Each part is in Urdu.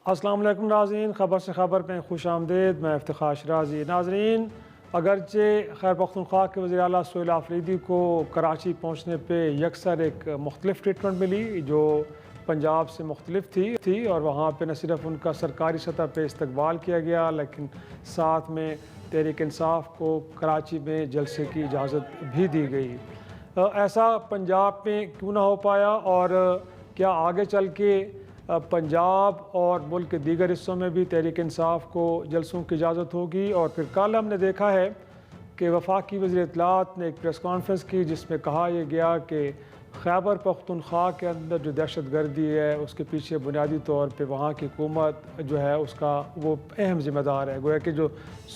السلام علیکم ناظرین، خبر سے خبر میں خوش آمدید۔ میں افتخار شرازی۔ ناظرین، اگرچہ خیر پختونخوا کے وزیر اعلیٰ سہیل آفریدی کو کراچی پہنچنے پہ یکسر ایک مختلف ٹریٹمنٹ ملی جو پنجاب سے مختلف تھی اور وہاں پہ نہ صرف ان کا سرکاری سطح پہ استقبال کیا گیا لیکن ساتھ میں تحریک انصاف کو کراچی میں جلسے کی اجازت بھی دی گئی۔ ایسا پنجاب میں کیوں نہ ہو پایا اور کیا آگے چل کے پنجاب اور ملک کے دیگر حصوں میں بھی تحریک انصاف کو جلسوں کی اجازت ہوگی؟ اور پھر کل ہم نے دیکھا ہے کہ وفاقی وزیر اطلاعات نے ایک پریس کانفرنس کی جس میں کہا یہ گیا کہ خیبر پختونخوا کے اندر جو دہشت گردی ہے اس کے پیچھے بنیادی طور پہ وہاں کی حکومت جو ہے اس کا وہ اہم ذمہ دار ہے، گویا کہ جو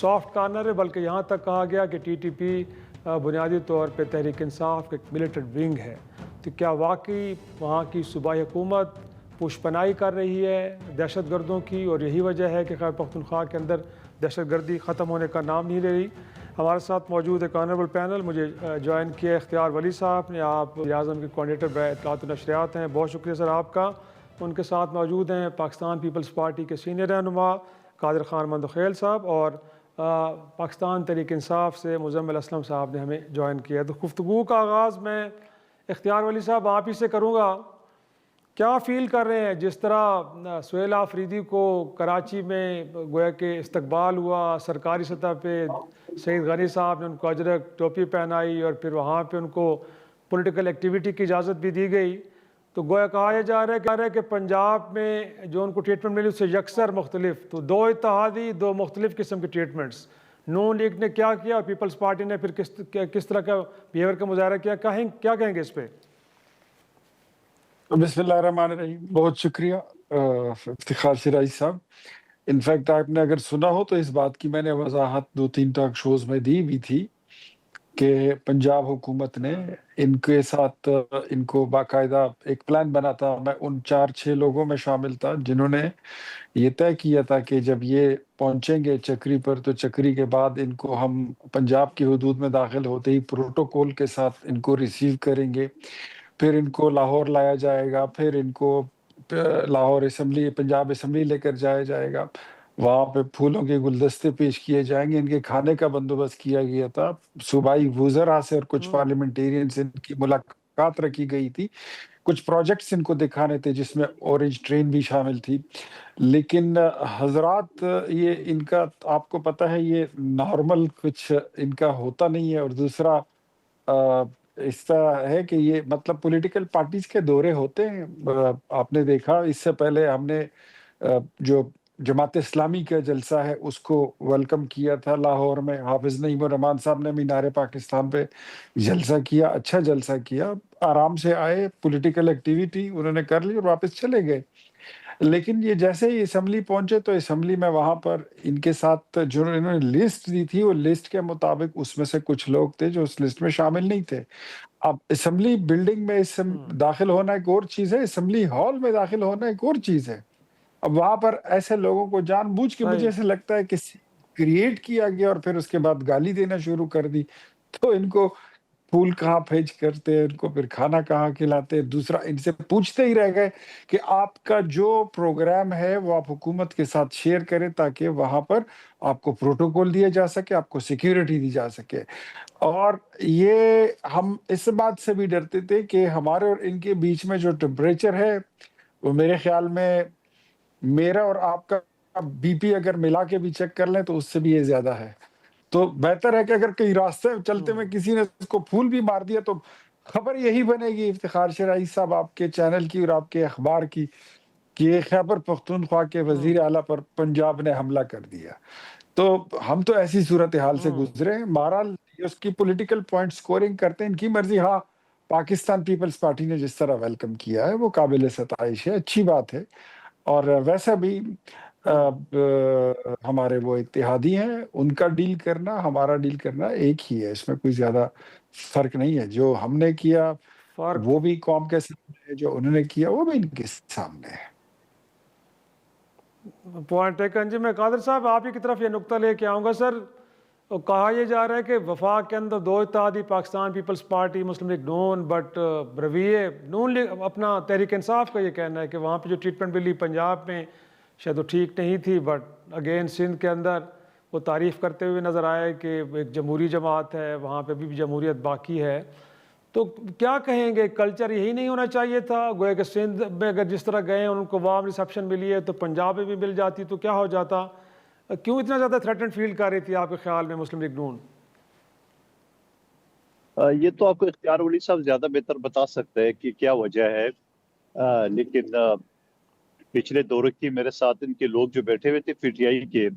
سافٹ کارنر ہے، بلکہ یہاں تک کہا گیا کہ ٹی ٹی پی بنیادی طور پہ تحریک انصاف کا ایک ملیٹنٹ ونگ ہے۔ تو کیا واقعی وہاں کی صوبائی حکومت پوش پناہی کر رہی ہے دہشت گردوں کی اور یہی وجہ ہے کہ خیبر پختونخوا کے اندر دہشت گردی ختم ہونے کا نام نہیں لے رہی؟ ہمارے ساتھ موجود ایک آنریبل پینل، مجھے جوائن کیا اختیار ولی صاحب نے، آپ وزیر اعظم کے کوآرڈینیٹر اطلاعات و نشریات ہیں، بہت شکریہ سر آپ کا۔ ان کے ساتھ موجود ہیں پاکستان پیپلز پارٹی کے سینئر رہنما قادر خان مندخیل صاحب اور پاکستان تحریک انصاف سے مزمل اسلم صاحب نے ہمیں جوائن کیا۔ تو گفتگو کا آغاز میں اختیار ولی صاحب آپ ہی سے کروں گا۔ کیا فیل کر رہے ہیں جس طرح سہیل آفریدی کو کراچی میں گویا کہ استقبال ہوا، سرکاری سطح پہ سعید غنی صاحب نے ان کو اجرک ٹوپی پہنائی اور پھر وہاں پہ ان کو پولیٹیکل ایکٹیویٹی کی اجازت بھی دی گئی، تو گویا کہا یہ جا رہا ہے کہ پنجاب میں جو ان کو ٹریٹمنٹ ملی اس سے یکسر مختلف، تو دو اتحادی، دو مختلف قسم کے ٹریٹمنٹس، نون لیگ نے کیا کیا اور پیپلز پارٹی نے پھر کس طرح کا بیہیویئر کا مظاہرہ کیا، کیا کہیں گے اس پہ؟ بسم اللہ الرحمن الرحیم۔ بہت شکریہ افتخار شرازی صاحب۔ انفیکٹ آپ نے اگر سنا ہو تو اس بات کی میں نے وضاحت 2-3 ٹاک شوز میں دی بھی تھی کہ پنجاب حکومت نے ان کے ساتھ ان کو باقاعدہ ایک پلان بنا تھا۔ میں ان 4-6 لوگوں میں شامل تھا جنہوں نے یہ طے کیا تھا کہ جب یہ پہنچیں گے چکری پر تو چکری کے بعد ان کو ہم پنجاب کی حدود میں داخل ہوتے ہی پروٹوکول کے ساتھ ان کو ریسیو کریں گے، پھر ان کو لاہور لایا جائے گا، پھر ان کو لاہور اسمبلی، پنجاب اسمبلی لے کر جایا جائے گا، وہاں پہ پھولوں کے گلدستے پیش کیے جائیں گے، ان کے کھانے کا بندوبست کیا گیا تھا، صوبائی وزراء سے اور کچھ پارلیمنٹیرین سے ان کی ملاقات رکھی گئی تھی، کچھ پروجیکٹس ان کو دکھانے تھے جس میں اورنج ٹرین بھی شامل تھی۔ لیکن حضرات یہ ان کا آپ کو پتہ ہے یہ نارمل کچھ ان کا ہوتا نہیں ہے، اور دوسرا اس طرح ہے کہ یہ مطلب پولیٹیکل پارٹیز کے دورے ہوتے ہیں۔ آپ نے دیکھا اس سے پہلے ہم نے جو جماعت اسلامی کا جلسہ ہے اس کو ویلکم کیا تھا لاہور میں، حافظ نعیم الرحمان صاحب نے مینار پاکستان پہ جلسہ کیا، اچھا جلسہ کیا، آرام سے آئے، پولیٹیکل ایکٹیویٹی انہوں نے کر لی اور واپس چلے گئے۔ لیکن یہ جیسے ہی اسمبلی پہنچے تو اسمبلی میں وہاں پر ان کے ساتھ جو انہوں نے لسٹ دی تھی وہ لسٹ کے مطابق اس میں سے کچھ لوگ تھے جو اس لسٹ میں شامل نہیں تھے۔ اب اسمبلی بلڈنگ میں داخل ہونا ایک اور چیز ہے، اسمبلی ہال میں داخل ہونا ایک اور چیز ہے۔ اب وہاں پر ایسے لوگوں کو جان بوجھ کے مجھے ایسے لگتا ہے کہ کریٹ کیا گیا اور پھر اس کے بعد گالی دینا شروع کر دی، تو ان کو پھول کہاں بھیج کرتے ہیں، ان کو پھر کھانا کہاں کھلاتے، دوسرا ان سے پوچھتے ہی رہ گئے کہ آپ کا جو پروگرام ہے وہ آپ حکومت کے ساتھ شیئر کریں تاکہ وہاں پر آپ کو پروٹوکول دیا جا سکے، آپ کو سیکیورٹی دی جا سکے۔ اور یہ ہم اس بات سے بھی ڈرتے تھے کہ ہمارے اور ان کے بیچ میں جو ٹمپریچر ہے وہ میرے خیال میں میرا اور آپ کا بی پی اگر ملا کے بھی چیک کر لیں تو اس سے بھی یہ زیادہ ہے، تو بہتر ہے کہ اگر کئی راستے چلتے میں کسی نے اس کو پھول بھی مار دیا تو خبر یہی بنے گی افتخار شرازی صاحب آپ کے چینل کی اور آپ کے اخبار کی کہ خیبر پختونخوا کے وزیر اعلیٰ پر پنجاب نے حملہ کر دیا۔ تو ہم تو ایسی صورتحال سے گزرے ہیں، بہرحال اس کی پولیٹیکل پوائنٹ سکورنگ کرتے ہیں، ان کی مرضی۔ ہاں، پاکستان پیپلز پارٹی نے جس طرح ویلکم کیا ہے وہ قابل ستائش ہے، اچھی بات ہے، اور ویسا بھی ہمارے وہ اتحادی ہیں، ان کا ڈیل کرنا ہمارا ڈیل کرنا ایک ہی ہے، اس میں کوئی زیادہ فرق نہیں ہے۔ جو ہم نے کیا وہ بھی قوم کے سامنے ہے، جو انہوں نے کیا وہ بھی ان کے سامنے ہے۔ پوائنٹ ٹیکن جی۔ میں قادر صاحب آپ ہی کی طرف یہ نقطہ لے کے آؤں گا سر۔ کہا یہ جا رہا ہے کہ وفاق کے اندر دو اتحادی، Pakistan Peoples Party, Muslim League Noon, but رویے نون لیگ اپنا تحریک انصاف کا یہ کہنا ہے کہ وہاں پہ جو ٹریٹمنٹ ملی پنجاب میں شاید وہ ٹھیک نہیں تھی، بٹ اگین سندھ کے اندر وہ تعریف کرتے ہوئے نظر آئے کہ ایک جمہوری جماعت ہے، وہاں پہ بھی جمہوریت باقی ہے. تو کیا کہیں گے، کلچر یہی نہیں ہونا چاہیے تھا؟ گویا کہ سندھ میں اگر جس طرح گئے ان کو وارم ریسیپشن ملی ہے تو پنجاب میں بھی مل جاتی تو کیا ہو جاتا؟ کیوں اتنا زیادہ تھریٹنڈ فیل کر رہی تھی آپ کے خیال میں مسلم لیگ نون؟ یہ تو آپ کو اختیار ولی صاحب زیادہ بہتر بتا سکتے ہیں کہ کیا وجہ ہے. لیکن پچھلے دورے کی میرے ساتھ ان کے لوگ جو بیٹھے ہوئے تھے پی ٹی آئی کے،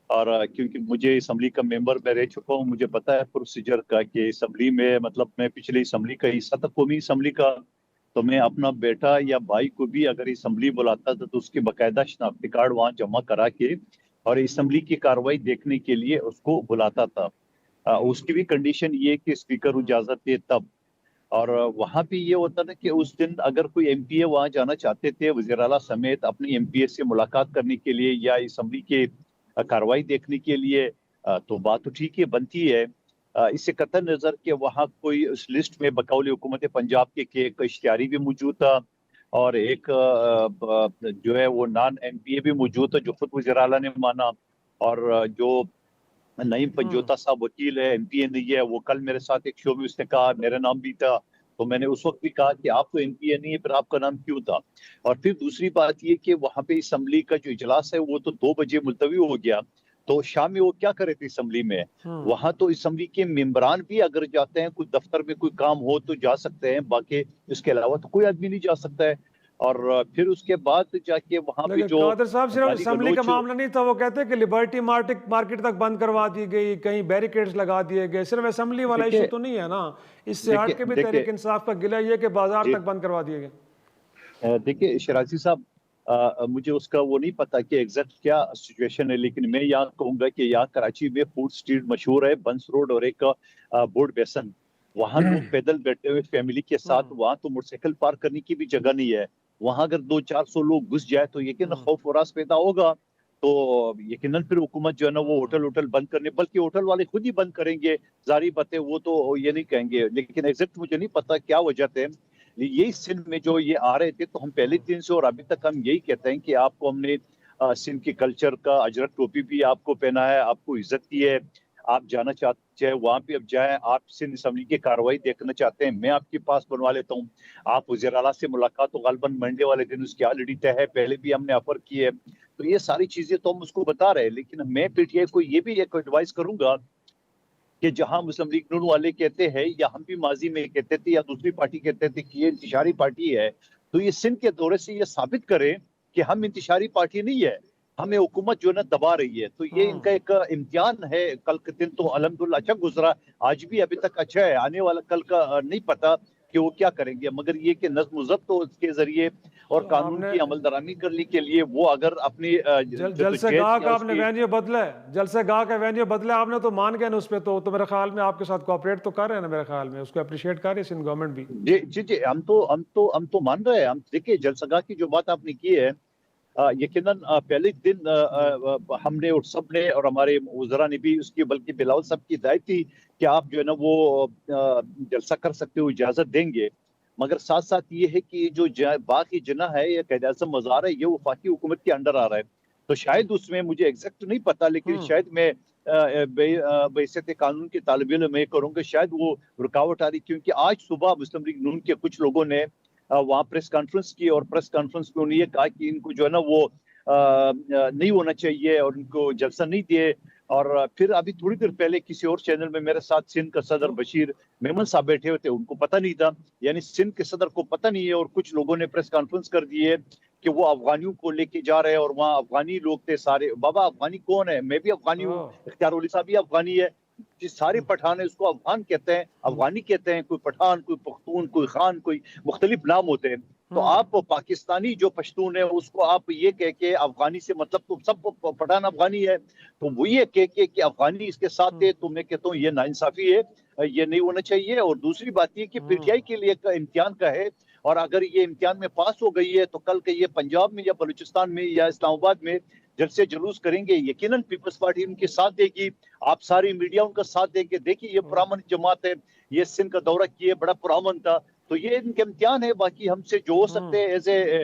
اور کیونکہ مجھے اسمبلی کا ممبر میں رہ چکا ہوں، مجھے پتا ہے پروسیجر کا کہ اسمبلی میں، مطلب میں پچھلی اسمبلی کا حصہ تھا، قومی اسمبلی کا، تو میں اپنا بیٹا یا بھائی کو بھی اگر اسمبلی بلاتا تھا تو اس کے باقاعدہ شناختی کارڈ وہاں جمع کرا کے اور اسمبلی کی کارروائی دیکھنے کے لیے اس کو بلاتا تھا. اس کی بھی کنڈیشن یہ کہ اسپیکر اجازت دے تب. اور وہاں پہ یہ ہوتا تھا کہ اس دن اگر کوئی ایم پی اے وہاں جانا چاہتے تھے وزیر اعلیٰ سمیت اپنی ایم پی اے سے ملاقات کرنے کے لیے یا اسمبلی کے کارروائی دیکھنے کے لیے، تو بات تو ٹھیک ہے، بنتی ہے. اس سے قطع نظر کہ وہاں کوئی اس لسٹ میں بقول حکومت پنجاب کے ایک اشتہاری بھی موجود تھا اور ایک جو ہے وہ نان ایم پی اے بھی موجود تھا جو خود وزیر اعلیٰ نے مانا. اور جو نعیم پنجوتا صاحب وکیل ہے، ایم پی اے نہیں ہے، وہ کل میرے ساتھ ایک شو میں اس نے کہا میرا نام بھی تھا، تو میں نے اس وقت بھی کہا کہ آپ تو ایم پی اے نہیں ہے، پھر آپ کا نام کیوں تھا. اور پھر دوسری بات یہ کہ وہاں پہ اسمبلی کا جو اجلاس ہے وہ تو 2 بجے ملتوی ہو گیا، تو شام میں وہ کیا کرے تھے اسمبلی میں؟ وہاں تو اسمبلی کے ممبران بھی اگر جاتے ہیں، کوئی دفتر میں کوئی کام ہو تو جا سکتے ہیں، باقی اس کے علاوہ تو کوئی آدمی نہیں جا سکتا ہے. اور پھر اس کے بعد جا کے وہاں پہ لیکن جو قادر صاحب صرف گالی اسمبلی کا گلوچ، معاملہ نہیں تھا، وہ کہتے ہیں کہ لبرٹی مارکیٹ تک بند کروا دی گئی، کہیں بیریکیڈز لگا دیے گئے. صرف اسمبلی والا ایشو تو نہیں ہے نا، اس سے ہٹ کے بھی تحریک انصاف کا گلہ یہ کہ بازار تک بند کروا دیے گئے. دیکھیے شرازی صاحب، مجھے اس کا وہ نہیں پتا کہ ایگزیکٹ کیا سچویشن ہے، لیکن میں یہاں کہوں گا کہ یہاں کراچی میں فوڈ سٹریٹ مشہور ہے، بنس روڈ اور ایک بورڈ بیسن، وہاں لوگ پیدل بیٹھے ہوئے فیملی کے ساتھ، وہاں تو موٹر سائیکل پارک کرنے کی بھی جگہ نہیں ہے. وہاں اگر 200-400 لوگ گھس جائے تو یقیناً خوف و راز پیدا ہوگا. تو یقیناً پھر حکومت جو ہے نا وہ ہوٹل بند کرنے، بلکہ ہوٹل والے خود ہی بند کریں گے، ظاہری بات ہے وہ تو یہ نہیں کہیں گے. لیکن ایگزیکٹ مجھے نہیں پتا کیا وجہ تھے. یہی سندھ میں جو یہ آ رہے تھے تو ہم پہلے دن سے اور ابھی تک ہم یہی کہتے ہیں کہ آپ کو ہم نے سندھ کے کلچر کا اجرک ٹوپی بھی آپ کو پہنا ہے، آپ کو عزت کی ہے، آپ جانا چاہتے ہیں وہاں پہ اب جائیں. آپ سندھ اسمبلی کی کارروائی دیکھنا چاہتے ہیں، میں آپ کے پاس بنوا لیتا ہوں. آپ وزیر اعلیٰ سے ملاقات تو غالباً منڈے والے دن اس کی آلریڈی طے ہے، پہلے بھی ہم نے آفر کی ہے. تو یہ ساری چیزیں تو ہم اس کو بتا رہے ہیں، لیکن میں پی ٹی آئی کو یہ بھی ایک ایڈوائز کروں گا کہ جہاں مسلم لیگ نون والے کہتے ہیں یا ہم بھی ماضی میں کہتے تھے یا دوسری پارٹی کہتے تھے کہ یہ انتشاری پارٹی ہے، تو یہ سندھ کے دورے سے یہ ثابت کریں کہ ہم انتشاری پارٹی نہیں ہے، ہمیں حکومت جو ہے نا دبا رہی ہے. تو یہ ان کا ایک امتحان ہے. کل کے دن تو الحمدللہ اچھا گزرا، آج بھی ابھی تک اچھا ہے، آنے والا کل کا نہیں پتا کہ وہ کیا کریں گے. مگر یہ کہ نظم و ضبط اس کے ذریعے اور قانون کی عمل درآمدی کرنے کے لیے وہ اگر اپنی جلسے گاہ کا آپ نے وینیو بدلا ہے، جلسے گاہ کا وینیو بدلا آپ نے، تو مان گئے نا اس پہ، تو میرے خیال میں آپ کے ساتھ کوآپریٹ تو کر رہے ہیں نا، میرے خیال میں اس کو اپریشیٹ کر رہی ہے سندھ گورنمنٹ بھی. جی ہم تو مان رہے ہیں. ہم دیکھیے جلسہ گاہ کی جو بات آپ نے کی ہے، یقیناً پہلے دن ہم نے اور سب نے اور ہمارے وزراء نے بھی اس کی، بلکہ بلاول صاحب کی ہدایت تھی کہ آپ جو ہے نا وہ جلسہ کر سکتے ہو، اجازت دیں گے. مگر ساتھ ساتھ یہ ہے کہ جو باقی جناح ہے یا قائد اعظم مزار ہے، یہ وفاقی حکومت کے انڈر آ رہا ہے. تو شاید اس میں مجھے ایگزیکٹ نہیں پتا، لیکن شاید میں بحیثیت قانون کے طالب علم میں کروں گا شاید وہ رکاوٹ آ رہی، کیونکہ آج صبح مسلم لیگ نون کے کچھ لوگوں نے وہاں پریس کانفرنس کی اور پریس کانفرنس میں انہوں نے یہ کہا کہ ان کو جو ہے نا وہ نہیں ہونا چاہیے اور ان کو جلسہ نہیں دیے. اور پھر ابھی تھوڑی دیر پہلے کسی اور چینل میں میرے ساتھ سندھ کا صدر بشیر میمن صاحب بیٹھے ہوئے تھے، ان کو پتہ نہیں تھا، یعنی سندھ کے صدر کو پتہ نہیں ہے، اور کچھ لوگوں نے پریس کانفرنس کر دی ہے کہ وہ افغانیوں کو لے کے جا رہے ہیں اور وہاں افغانی لوگ تھے سارے. بابا افغانی کون ہے؟ میں بھی افغانی ہوں، اختیار ولی صاحب بھی افغانی ہے. جس سارے پٹھان ہیں اس کو افغان کہتے ہیں، افغانی کہتے ہیں. کوئی پٹھان، کوئی پختون، کوئی خان، کوئی مختلف نام ہوتے ہیں. تو آپ پاکستانی جو پشتون ہے اس کو آپ یہ کہہ کے افغانی سے مطلب تو سب پٹھان افغانی ہے، تو وہ یہ کہہ کے کہ افغانی اس کے ساتھ ہے، تو میں کہتا ہوں یہ ناانصافی ہے، یہ نہیں ہونا چاہیے. اور دوسری بات یہ کہ پی ٹی آئی کے لیے امتحان کا ہے، اور اگر یہ امتحان میں پاس ہو گئی ہے تو کل کے یہ پنجاب میں یا بلوچستان میں یا اسلام آباد میں جلسے جلوس کریں گے، یقیناً پیپلز پارٹی ان کے ساتھ دے گی، آپ ساری میڈیا ان کا ساتھ دے گی. دیکھیے یہ پرامن جماعت ہے، یہ سندھ کا دورہ کیے، بڑا پرامن تھا. تو یہ ان کے امتحان ہے. باقی ہم سے جو ہو سکتے ہیں ایز اے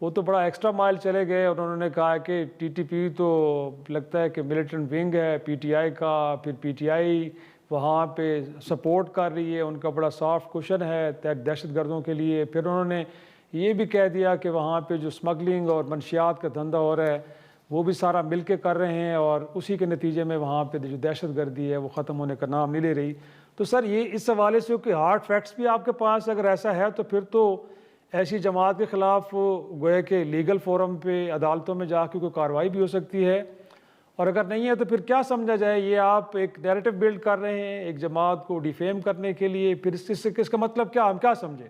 وہ تو بڑا ایکسٹرا مائل چلے گئے اور انہوں نے کہا کہ ٹی ٹی پی تو لگتا ہے کہ ملیٹنٹ ونگ ہے پی ٹی آئی کا، پھر پی ٹی آئی وہاں پہ سپورٹ کر رہی ہے، ان کا بڑا سافٹ کوشن ہے دہشت گردوں کے لیے۔ پھر انہوں نے یہ بھی کہہ دیا کہ وہاں پہ جو سمگلنگ اور منشیات کا دھندہ ہو رہا ہے وہ بھی سارا مل کے کر رہے ہیں، اور اسی کے نتیجے میں وہاں پہ جو دہشت گردی ہے وہ ختم ہونے کا نام نہیں لے رہی۔ تو سر یہ اس حوالے سے کہ ہارڈ فیکٹس بھی آپ کے پاس اگر ایسا ہے تو پھر تو ایسی جماعت کے خلاف گویا کہ لیگل فورم پہ عدالتوں میں جا کے کوئی کارروائی بھی ہو سکتی ہے، اور اگر نہیں ہے تو پھر کیا سمجھا جائے؟ یہ آپ ایک نیریٹو بلڈ کر رہے ہیں ایک جماعت کو ڈیفیم کرنے کے لیے، پھر اس کا مطلب کیا، ہم کیا سمجھیں؟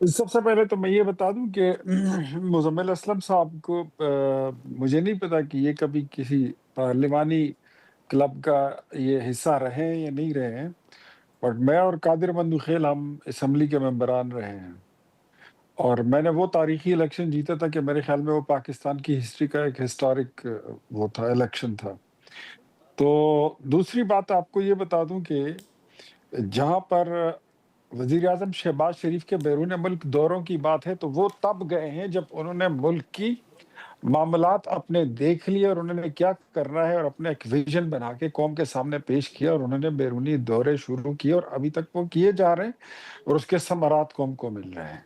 سب سے پہلے تو میں یہ بتا دوں کہ مزمل اسلم صاحب کو مجھے نہیں پتا کہ یہ کبھی کسی پارلیمانی کلب کا یہ حصہ رہے ہیں یا نہیں رہے ہیں، بٹ میں اور قادر مندوخیل ہم اسمبلی کے ممبران رہے ہیں، اور میں نے وہ تاریخی الیکشن جیتا تھا کہ میرے خیال میں وہ پاکستان کی ہسٹری کا ایک ہسٹورک وہ تھا، الیکشن تھا۔ تو دوسری بات آپ کو یہ بتا دوں کہ جہاں پر وزیر اعظم شہباز شریف کے بیرون ملک دوروں کی بات ہے تو وہ تب گئے ہیں جب انہوں نے ملک کی معاملات اپنے دیکھ لیے اور انہوں نے کیا کرنا ہے اور اپنا ایک ویژن بنا کے قوم کے سامنے پیش کیا، اور انہوں نے بیرونی دورے شروع کیے اور ابھی تک وہ کیے جا رہے ہیں اور اس کے ثمرات قوم کو مل رہے ہیں۔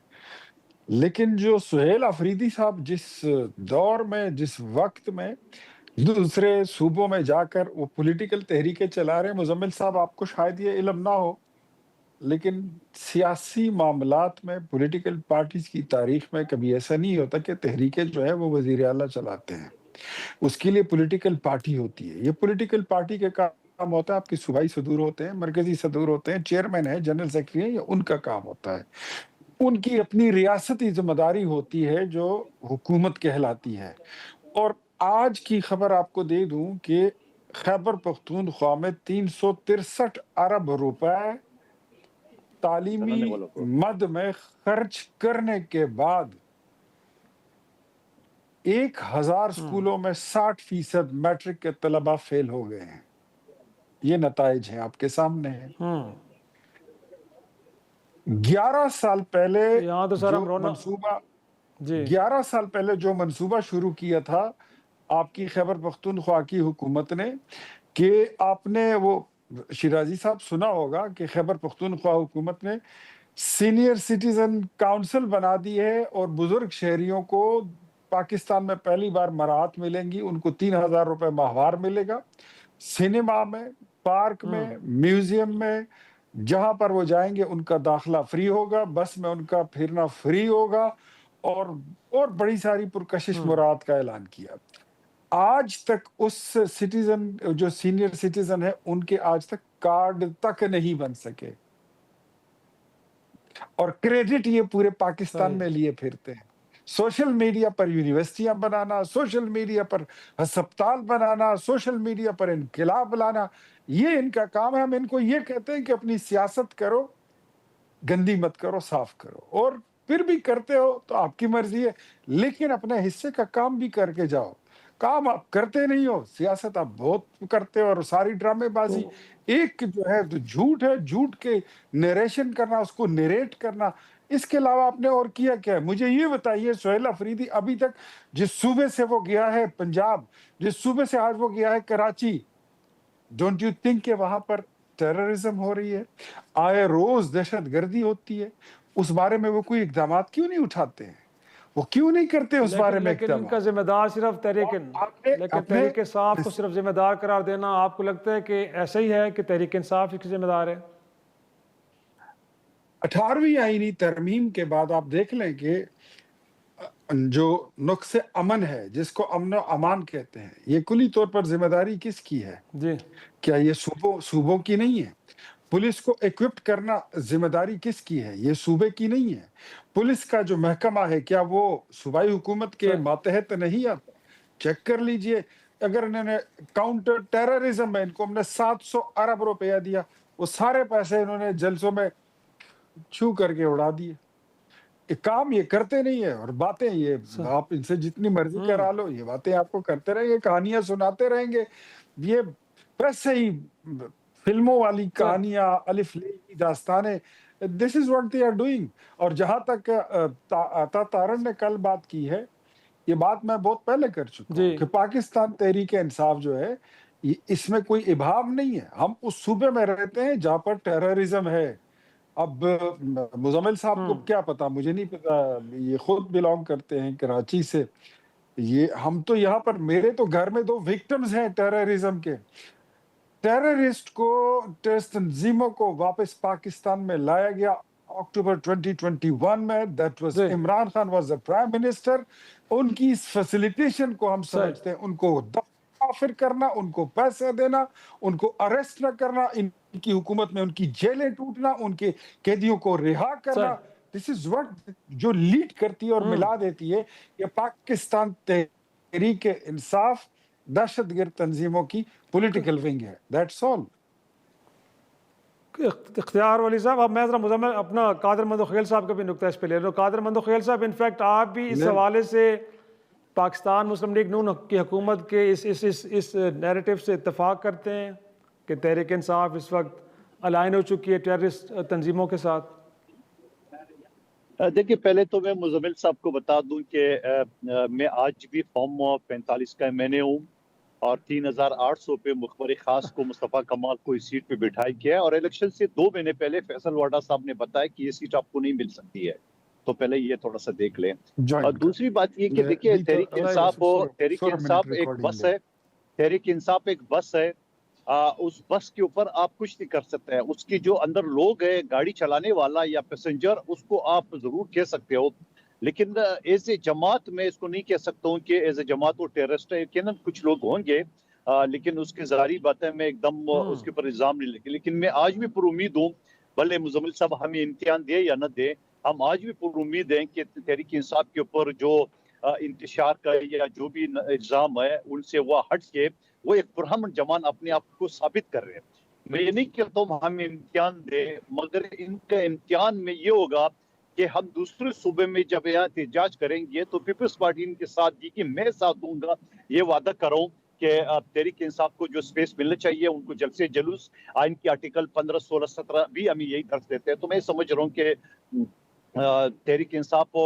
لیکن جو سہیل آفریدی صاحب جس دور میں، جس وقت میں دوسرے صوبوں میں جا کر وہ پولیٹیکل تحریکیں چلا رہے ہیں، مزمل صاحب آپ کو شاید یہ علم نہ ہو لیکن سیاسی معاملات میں پولیٹیکل پارٹیز کی تاریخ میں کبھی ایسا نہیں ہوتا کہ تحریکیں جو ہے وہ وزیر اعلیٰ چلاتے ہیں، اس کے لیے پولیٹیکل پارٹی ہوتی ہے۔ یہ پولیٹیکل پارٹی کے کام ہوتا ہے، آپ کے صوبائی صدور ہوتے ہیں، مرکزی صدور ہوتے ہیں، چیئرمین ہیں، جنرل سیکرٹری ہیں، یہ ان کا کام ہوتا ہے۔ ان کی اپنی ریاستی ذمہ داری ہوتی ہے جو حکومت کہلاتی ہے۔ اور آج کی خبر آپ کو دے دوں کہ خیبر پختونخوا میں 363 ارب روپے تعلیمی مد میں خرچ کرنے کے بعد 1000 سکولوں میں 60% میٹرک کے طلبہ فیل ہو گئے ہیں۔ یہ نتائج ہیں آپ کے سامنے ہیں۔ 11 سال پہلے یہاں تو سر جو ہم رونا 11 سال پہلے جو منصوبہ شروع کیا تھا آپ کی خیبر پختونخوا کی حکومت نے، کہ آپ نے وہ شیرازی صاحب سنا ہوگا کہ خیبر پختونخوا حکومت نے سینئر سٹیزن کاؤنسل بنا دی ہے اور بزرگ شہریوں کو پاکستان میں پہلی بار مراعات ملیں گی، ان کو 3000 روپے ماہوار ملے گا، سینما میں، پارک میں، میوزیم میں جہاں پر وہ جائیں گے ان کا داخلہ فری ہوگا، بس میں ان کا پھرنا فری ہوگا، اور بڑی ساری پرکشش مراعات کا اعلان کیا۔ آج تک اس سٹیزن جو سینئر سٹیزن ہے ان کے آج تک کارڈ تک نہیں بن سکے، اور کریڈٹ یہ پورے پاکستان میں لیے پھرتے ہیں۔ سوشل میڈیا پر یونیورسٹیاں بنانا، سوشل میڈیا پر ہسپتال بنانا، سوشل میڈیا پر انقلاب لانا، یہ ان کا کام ہے۔ ہم ان کو یہ کہتے ہیں کہ اپنی سیاست کرو، گندی مت کرو، صاف کرو، اور پھر بھی کرتے ہو تو آپ کی مرضی ہے، لیکن اپنے حصے کا کام بھی کر کے جاؤ۔ کام آپ کرتے نہیں ہو، سیاست آپ بہت کرتے ہو، اور ساری ڈرامے بازی ایک جو ہے تو جھوٹ ہے، جھوٹ کے نیریشن کرنا، اس کو نیریٹ کرنا، اس کے علاوہ آپ نے اور کیا کیا ہے؟ مجھے یہ بتائیے، سہیل آفریدی ابھی تک جس صوبے سے وہ گیا ہے پنجاب، جس صوبے سے آج وہ گیا ہے کراچی، ڈونٹ یو تھنک کہ وہاں پر ٹیررزم ہو رہی ہے، آئے روز دہشت گردی ہوتی ہے؟ اس بارے میں وہ کوئی اقدامات کیوں نہیں اٹھاتے ہیں؟ وہ کیوں نہیں کرتے اس بارے میں لیکن ان کا ذمہ دار صرف تحریک انصاف کو صرف ذمہ دار قرار دینا، آپ کو لگتا ہے کہ ایسا ہی ہے کہ تحریک انصاف اس کی ذمہ دار ہے؟ 18ویں آئینی ترمیم کے بعد آپ دیکھ لیں کہ جو نقص امن ہے، جس کو امن و امان کہتے ہیں، یہ کلی طور پر ذمہ داری کس کی ہے؟ جی کیا یہ صوبوں کی نہیں ہے؟ پولیس کو ایکوپٹ کرنا ذمہ داری کس کی ہے؟ یہ صوبے کی نہیں ہے؟ پولیس کا جو محکمہ ہے کیا وہ صوبائی حکومت کے ماتحت نہیں آتا؟ چیک کر لیجئے، اگر انہوں نے کاؤنٹر ٹیررزم میں ان کو ہم نے 700 ارب روپیہ دیا، وہ سارے پیسے انہوں نے جلسوں میں چھو کر کے اڑا دیے۔ کام یہ کرتے نہیں ہے، اور باتیں یہ آپ ان سے جتنی مرضی کرا لو، یہ باتیں آپ کو کرتے رہیں گے، کہانیاں سناتے رہیں گے، یہ ویسے ہی فلموں والی کہانیاں، الف لے کی داستانیں this is what they are doing. اور جہاں تک عطا طارن نے کل بات کی ہے، یہ بات میں بہت پہلے کر چکا ہوں کہ پاکستان تحریک انصاف جو ہے اس میں کوئی ابہام نہیں ہے. ہم اس صوبے میں رہتے ہیں جہاں پر ٹیررزم ہے. اب مزمل صاحب کو کیا پتا، مجھے نہیں پتا، یہ خود بلانگ کرتے ہیں کراچی سے. یہ ہم تو یہاں پر، میرے تو گھر میں 2 وکٹمز ہیں ٹیررزم کے. ٹیررسٹ کو، ٹیررسٹ تنظیموں کو واپس پاکستان میں لایا گیا اکتوبر 2021 میں. That was Imran Khan was the prime minister. ان کی اس فیسیلیٹیشن کو ہم سمجھتے ہیں، ان کو کافر کرنا، ان کو پیسے دینا، ان کو اریسٹ نہ کرنا، ان کی حکومت میں ان کی جیلیں ٹوٹنا، ان کے قیدیوں کو رہا کرنا. دس از وٹ جو لیڈ کرتی ہے اور ملا دیتی ہے کہ پاکستان تحریک انصاف دہشت گرد تنظیموں کی پولیٹیکل ونگ ہے. That's all. اختیار ولی صاحب، اب میں ذرا مزمل اپنا قادر مندوخیل صاحب کا بھی نکتہ اس پہ لے لو. قادر مندوخیل صاحب، انفیکٹ آپ بھی اس حوالے سے پاکستان مسلم لیگ نون کی حکومت کے اس نیریٹو سے اتفاق کرتے ہیں کہ تحریک انصاف اس وقت الائن ہو چکی ہے ٹیررسٹ تنظیموں کے ساتھ؟ دیکھیے، پہلے تو میں مزمل صاحب کو بتا دوں کہ میں آج بھی فارم 45 کا ایم این اے ہوں اور 3800 پہ مخبر خاص کو، مصطفیٰ کمال کو اس سیٹ پہ بٹھائی کیا ہے. اور الیکشن سے 2 مہینے پہلے فیصل واڈا صاحب نے بتایا کہ یہ سیٹ آپ کو نہیں مل سکتی ہے. تو پہلے یہ تھوڑا سا دیکھ لیں. اور دوسری بات یہ کہ دیکھیے، تحریک انصاف ایک بس ہے. تحریک انصاف ایک بس ہے. اس بس کے اوپر آپ کچھ نہیں کر سکتے ہیں. اس کی جو اندر لوگ ہے، گاڑی چلانے والا یا پیسنجر، اس کو آپ ضرور کہہ سکتے ہو، لیکن ایز اے جماعت میں اس کو نہیں کہہ سکتا ہوں کہ ایز اے جماعت وہ ٹیررسٹ ہے. یقیناً کچھ لوگ ہوں گے، لیکن اس کی ظاہری بات ہے، میں ایک دم اس کے اوپر الزام نہیں لگے. لیکن میں آج بھی پر امید ہوں، بھلے مزمل صاحب ہمیں امتحان دے یا نہ دے، ہم آج بھی پر امید ہیں کہ تحریک انصاف کے اوپر جو انتشار کا یا جو بھی الزام ہے، ان سے وہ ہٹ کے وہ ایک پرامن جمان اپنے آپ کو ثابت کر رہے ہیں. میں یہ نہیں کہتا ہوں ہم امتحان دیں، مگر ان کا امتحان میں یہ ہوگا کہ ہم دوسرے صوبے میں جب یہاں احتجاج کریں گے تو پیپلز پارٹی ان کے ساتھ جی کہ میں ساتھ دوں گا. یہ وعدہ کروں کہ تحریک انصاف کو جو سپیس ملنا چاہیے، ان کو جلسے جلوس، آئین کی آرٹیکل 15، 16، 17 بھی ہمیں یہی درس دیتے ہیں. تو میں سمجھ رہا ہوں کہ تحریک انصاف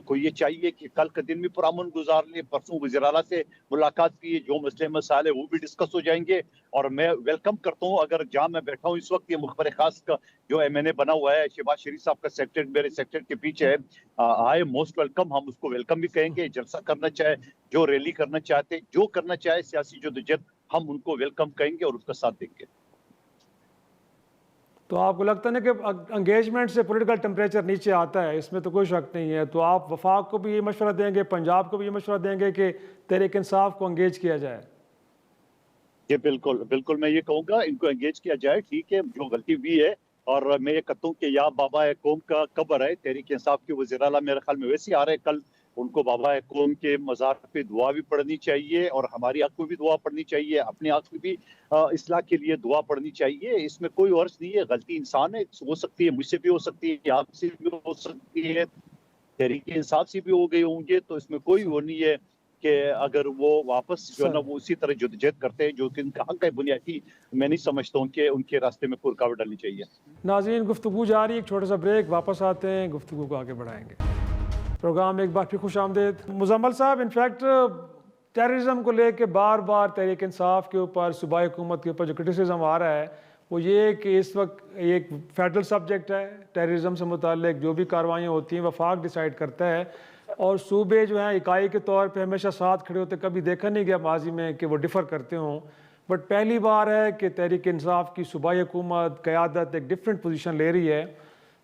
کو یہ چاہیے کہ کل کا دن بھی پرامن گزار لیں. پرسوں وزیر اعلیٰ سے ملاقات کی، جو مسئلے مسائل ہے وہ بھی ڈسکس ہو جائیں گے. اور میں ویلکم کرتا ہوں، اگر جہاں میں بیٹھا ہوں اس وقت، یہ مخبر خاص کا جو ایم این اے بنا ہوا ہے، شہباز شریف صاحب کا سیکٹر میرے سیکٹر کے پیچھے ہے، آئے موسٹ ویلکم. ہم اس کو ویلکم بھی کہیں گے. جلسہ کرنا چاہے، جو ریلی کرنا چاہتے، جو کرنا چاہے سیاسی جدوجہد، ہم ان کو ویلکم کہیں گے اور اس کا ساتھ دیں گے. تو آپ کو لگتا ہے نا کہ انگیجمنٹ سے پولیٹیکل ٹمپریچر نیچے آتا ہے، اس میں تو کوئی شک نہیں ہے. تو آپ وفاق کو بھی یہ مشورہ دیں گے، پنجاب کو بھی یہ مشورہ دیں گے کہ تحریک انصاف کو انگیج کیا جائے؟ یہ بالکل میں یہ کہوں گا ان کو انگیج کیا جائے. ٹھیک ہے، جو غلطی بھی ہے، اور میں یہ کہتا ہوں کہ یا بابا قوم کا قبر ہے. تحریک انصاف کے وزیر اعلیٰ میرے خیال میں ویسے آ رہے کل، ان کو بابا قوم کے مزار پہ دعا بھی پڑھنی چاہیے، اور ہماری آنکھ کو بھی دعا پڑھنی چاہیے، اپنے آنکھ کو بھی اصلاح کے لیے دعا پڑھنی چاہیے. اس میں کوئی عرض نہیں ہے. غلطی انسان ہے، ہو سکتی ہے، مجھ سے بھی ہو سکتی ہے، آپ سے بھی ہو سکتی ہے، تحریک انصاف سے بھی ہو گئے ہوں گے. تو اس میں کوئی وہ نہیں ہے کہ اگر وہ واپس جو ہے نا وہ اسی طرح جدوجہد کرتے ہیں جو کہ ان کا حق ہے بنیادی. میں نہیں سمجھتا ہوں کہ ان کے راستے میں کوئی رکاوٹ ڈالنی چاہیے. ناظرین، گفتگو جاری، ایک چھوٹا سا بریک، واپس آتے ہیں، گفتگو کو آگے بڑھائیں گے. پروگرام ایک بار پھر خوش آمدید. مزمل صاحب، انفیکٹ ٹیررزم کو لے کے بار بار تحریک انصاف کے اوپر، صوبائی حکومت کے اوپر جو کرٹیسزم آ رہا ہے وہ یہ کہ اس وقت ایک فیڈرل سبجیکٹ ہے. ٹیررزم سے متعلق جو بھی کاروائیاں ہوتی ہیں وفاق ڈیسائیڈ کرتا ہے، اور صوبے جو ہیں اکائی کے طور پہ ہمیشہ ساتھ کھڑے ہوتے. کبھی دیکھا نہیں گیا ماضی میں کہ وہ ڈفر کرتے ہوں، بٹ پہلی بار ہے کہ تحریک انصاف کی صوبائی حکومت قیادت ایک ڈفرینٹ پوزیشن لے رہی ہے.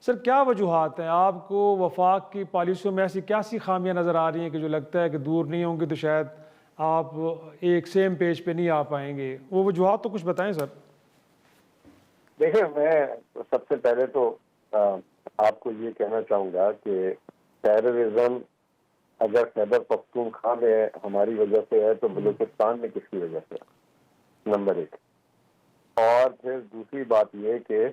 سر، کیا وجوہات ہیں آپ کو وفاق کی پالیسیوں میں ایسی کیسی خامیاں نظر آ رہی ہیں کہ جو لگتا ہے کہ دور نہیں ہوں گی تو شاید آپ ایک سیم پیج پہ نہیں آ پائیں گے؟ وہ وجوہات تو کچھ بتائیں سر. دیکھیں، میں سب سے پہلے تو آپ کو یہ کہنا چاہوں گا کہ ٹیررزم اگر خیبر پختونخوا میں ہماری وجہ سے ہے تو بلوچستان میں کس کی وجہ سے؟ نمبر 1. اور پھر دوسری بات یہ کہ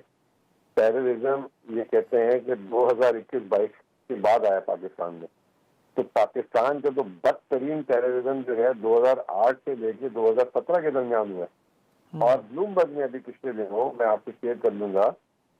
ٹیررزم یہ کہتے ہیں کہ 2021-22 کے بعد آیا پاکستان میں. تو پاکستان کا تو بدترین ٹیررزم جو ہے 2008 سے لے کے 2017 کے درمیان ہوا ہے. اور بلومبرگ میں ابھی پچھلے دنوں میں آپ کو شیئر کر دوں گا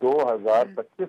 2025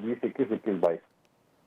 20, 21, 22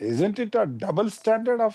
Isn't it a double standard of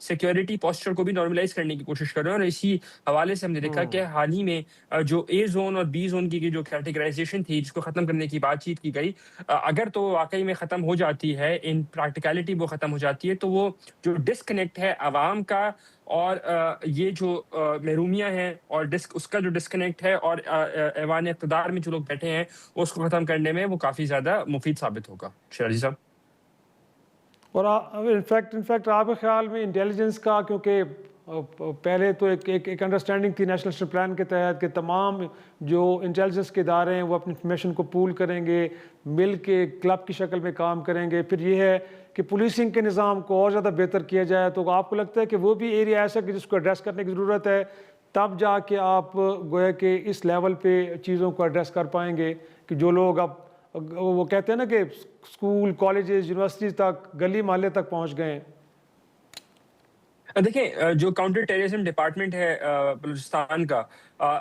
security posture کو بھی نارملائز کرنے کی کوشش کر رہے ہیں. اور اسی حوالے سے ہم نے دیکھا کہ حال ہی میں جو اے زون اور بی زون کی جو کیٹیگرائزیشن تھی جس کو ختم کرنے کی بات چیت کی گئی, اگر تو واقعی میں ختم ہو جاتی ہے, ان پریکٹیکلٹی وہ ختم ہو جاتی ہے, تو وہ جو ڈسکنیکٹ ہے عوام کا اور یہ جو محرومیاں ہیں اور اس کا جو ڈسکنیکٹ ہے اور ایوان اقتدار میں جو لوگ بیٹھے ہیں اس کو ختم کرنے میں وہ کافی زیادہ مفید ثابت ہوگا. شیراجی صاحب. اور انفیکٹ آپ کے خیال میں انٹیلیجنس کا, کیونکہ پہلے تو ایک انڈرسٹینڈنگ تھی نیشنل پلان کے تحت کہ تمام جو انٹیلیجنس کے ادارے ہیں وہ اپنی انفارمیشن کو پول کریں گے, مل کے کلب کی شکل میں کام کریں گے. پھر یہ ہے کہ پولیسنگ کے نظام کو اور زیادہ بہتر کیا جائے. تو آپ کو لگتا ہے کہ وہ بھی ایریا ایسا کہ جس کو ایڈریس کرنے کی ضرورت ہے, تب جا کے آپ گویا کہ اس لیول پہ چیزوں کو ایڈریس کر پائیں گے کہ جو لوگ اب وہ کہتے ہیں نا کہ اسکول, کالجز, یونیورسٹیز تک, گلی محلے تک پہنچ گئے ہیں. دیکھیں, جو کاؤنٹر ٹیررزم ڈپارٹمنٹ ہے بلوچستان کا,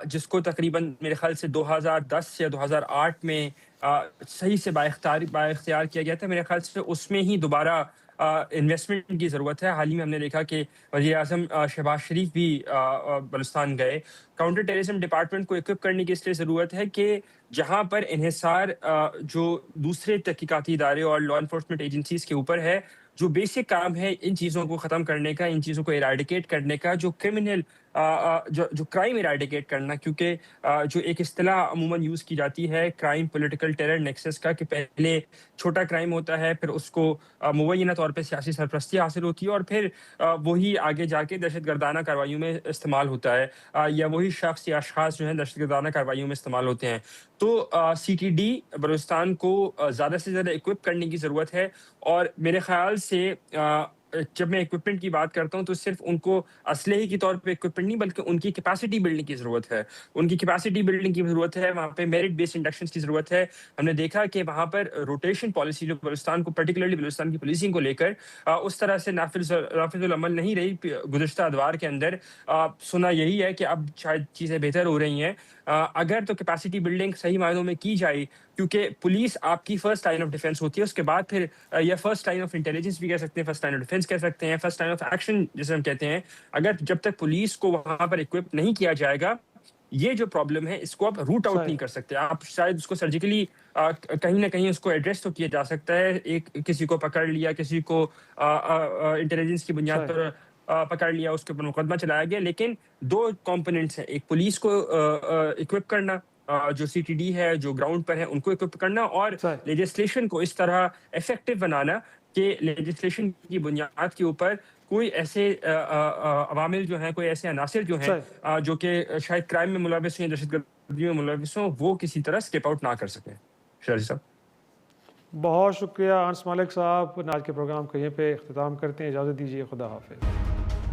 جس کو تقریباً میرے خیال سے 2010 یا 2008 میں صحیح سے بااختیار کیا گیا تھا, میرے خیال سے اس میں ہی دوبارہ انویسٹمنٹ کی ضرورت ہے. حال ہی میں ہم نے دیکھا کہ وزیر اعظم شہباز شریف بھی بلوچستان گئے. کاؤنٹر ٹیررزم ڈپارٹمنٹ کو اکوپ کرنے کی اس لیے ضرورت ہے کہ جہاں پر انحصار جو دوسرے تحقیقاتی ادارے اور لا انفورسمنٹ ایجنسیز کے اوپر ہے, جو بیسک کام ہے ان چیزوں کو ختم کرنے کا, ان چیزوں کو ایراڈیکیٹ کرنے کا, جو کرمنل جو کرائم ایراڈیکیٹ کرنا, کیونکہ جو ایک اصطلاح عموماً یوز کی جاتی ہے کرائم پولیٹیکل ٹیرر نیکسس کا, کہ پہلے چھوٹا کرائم ہوتا ہے, پھر اس کو مبینہ طور پہ سیاسی سرپرستی حاصل ہوتی ہے, اور پھر وہی آگے جا کے دہشت گردانہ کارروائیوں میں استعمال ہوتا ہے, یا وہی شخص یا اشخاص جو ہیں دہشت گردانہ کارروائیوں میں استعمال ہوتے ہیں. تو سی ٹی ڈی بلوچستان کو زیادہ سے زیادہ اکوپ کرنے کی ضرورت ہے. اور میرے خیال سے جب میں اکوپمنٹ کی بات کرتا ہوں تو صرف ان کو اسلحے کے طور پہ اکوپمنٹ نہیں, بلکہ ان کی کیپیسٹی بلڈنگ کی ضرورت ہے. ان کی کیپیسٹی بلڈنگ کی ضرورت ہے, وہاں پہ میرٹ بیسڈ انڈکشنز کی ضرورت ہے. ہم نے دیکھا کہ وہاں پر روٹیشن پالیسی جو بلوچستان کو پرٹیکولرلی بلوچستان کی پولیسنگ کو لے کر اس طرح سے نافذ العمل نہیں رہی گزشتہ ادوار کے اندر. سنا یہی ہے کہ اب شاید چیزیں بہتر ہو رہی ہیں. اگر تو کیپیسٹی بلڈنگ صحیح معنوں میں کی جائے, کیونکہ پولیس آپ کی فرسٹ لائن آف ڈیفینس ہوتی ہے, اس کے بعد پھر یا فرسٹ لائن آف انٹیلیجنس بھی کہہ سکتے ہیں, فرسٹ لائن آف ڈیفینس کہہ سکتے ہیں, فرسٹ لائن آف ایکشن جسے ہم کہتے ہیں. اگر جب تک پولیس کو وہاں پر اکوپ نہیں کیا جائے گا, یہ جو پرابلم ہے اس کو آپ روٹ آؤٹ نہیں کر سکتے. آپ شاید اس کو سرجیکلی کہیں نہ کہیں اس کو ایڈریس تو کیا جا سکتا ہے, ایک کسی کو پکڑ لیا, کسی کو انٹیلیجنس کی بنیاد پر پکڑ لیا, اس کے اوپر مقدمہ چلایا گیا, لیکن دو کمپوننٹس ہیں, ایک پولیس کو اکوپ کرنا جو سی ٹی ڈی ہے, جو گراؤنڈ پر ہے ان کو اکوپ کرنا, اور لیجسلیشن کو اس طرح افیکٹو بنانا کہ لیجسلیشن کی بنیاد کے اوپر کوئی ایسے عوامل جو ہیں, کوئی ایسے عناصر جو ہیں جو کہ شاید کرائم میں ملوث ہیں, دہشت گردی میں ملوث ہوں, وہ کسی طرح اسکیپ آؤٹ نہ کر سکیں. شیراجی صاحب. بہت شکریہ انس ملک صاحب. آج کے پروگرام کو یہیں پہ اختتام کرتے ہیں, اجازت دیجیے, خدا حافظ.